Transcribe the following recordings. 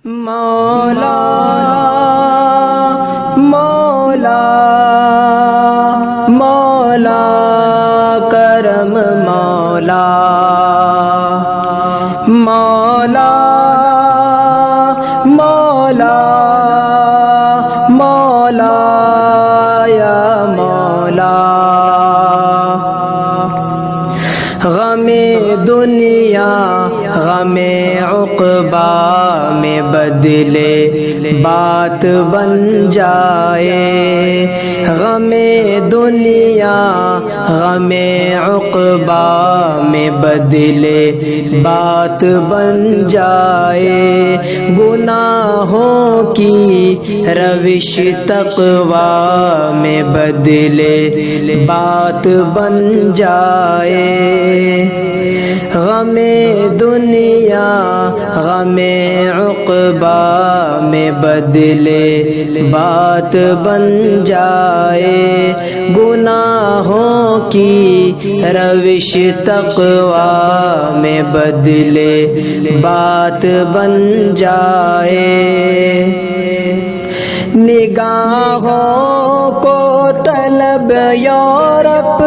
مولا مولا مولا کرم مولا مولا مولا مولا یا مولا غم دنیا غم عقبا میں بدلے بات بن جائے غم دنیا غم عقبا میں بدلے بات بن جائے گناہوں کی روش تقوی میں بدلے بات بن جائے غم دنیا غم عقبا میں بدلے بات بن جائے گناہوں کی روش تقوی میں بدلے بات بن جائے نگاہوں کو طلب یورپ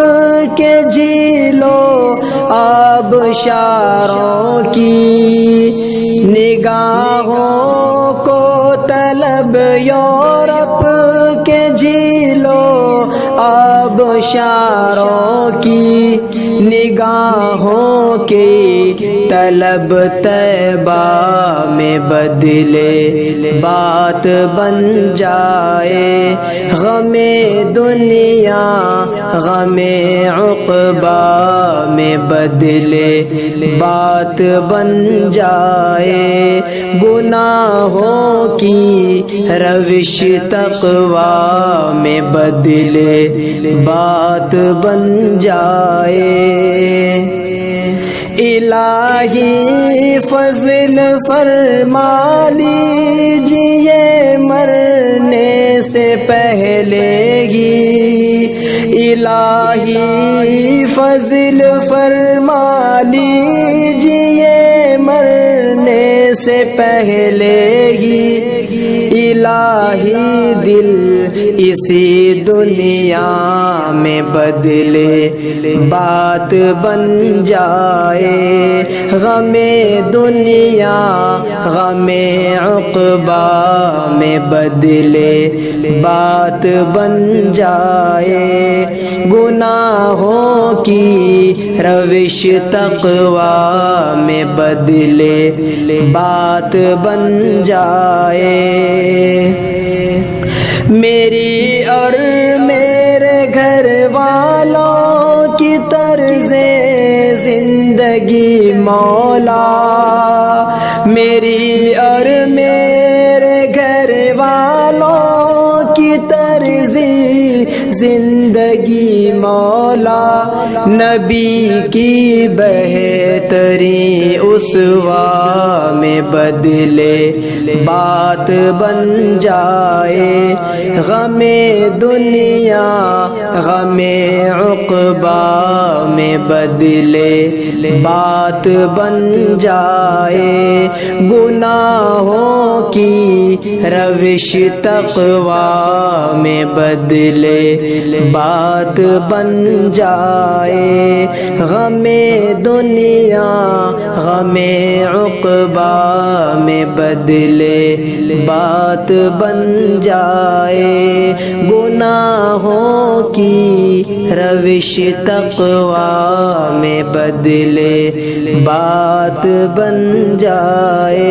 کے جھیلوں آبشاروں کی نگاہوں کو طلب یورپ کے جھیلوں آبشاروں کی نگاہوں کی طلب طیبہ میں بدلے بات بن جائے غم دنیا غم عقبا میں بدلے بات بن جائے گناہوں کی روش تقوی میں بدلے بات بن جائے الہی فضل فرما لیجئے مرنے سے پہلے ہی الہی فضل فرما لیجئے مرنے سے پہلے ہی الہی دل اسی دنیا میں بدلے بات بن جائے غم دنیا غم عقبا میں بدلے بات بن جائے گناہوں کی روش تقوی میں بدلے بات بن جائے میری اور میرے گھر والوں کی طرز زندگی مولا میری اور میرے گھر والوں کی طرز زندگی مولا نبی کی بہترین اسوہ میں بدلے بات بن جائے غم دنیا غم عقبا میں بدلے بات بن جائے گناہوں کی روش تقوی میں بدلے بات بن جائے غم دنیا غم عقبا میں بدلے بات بن جائے گناہوں کی روش تقوی میں بدلے بات بن جائے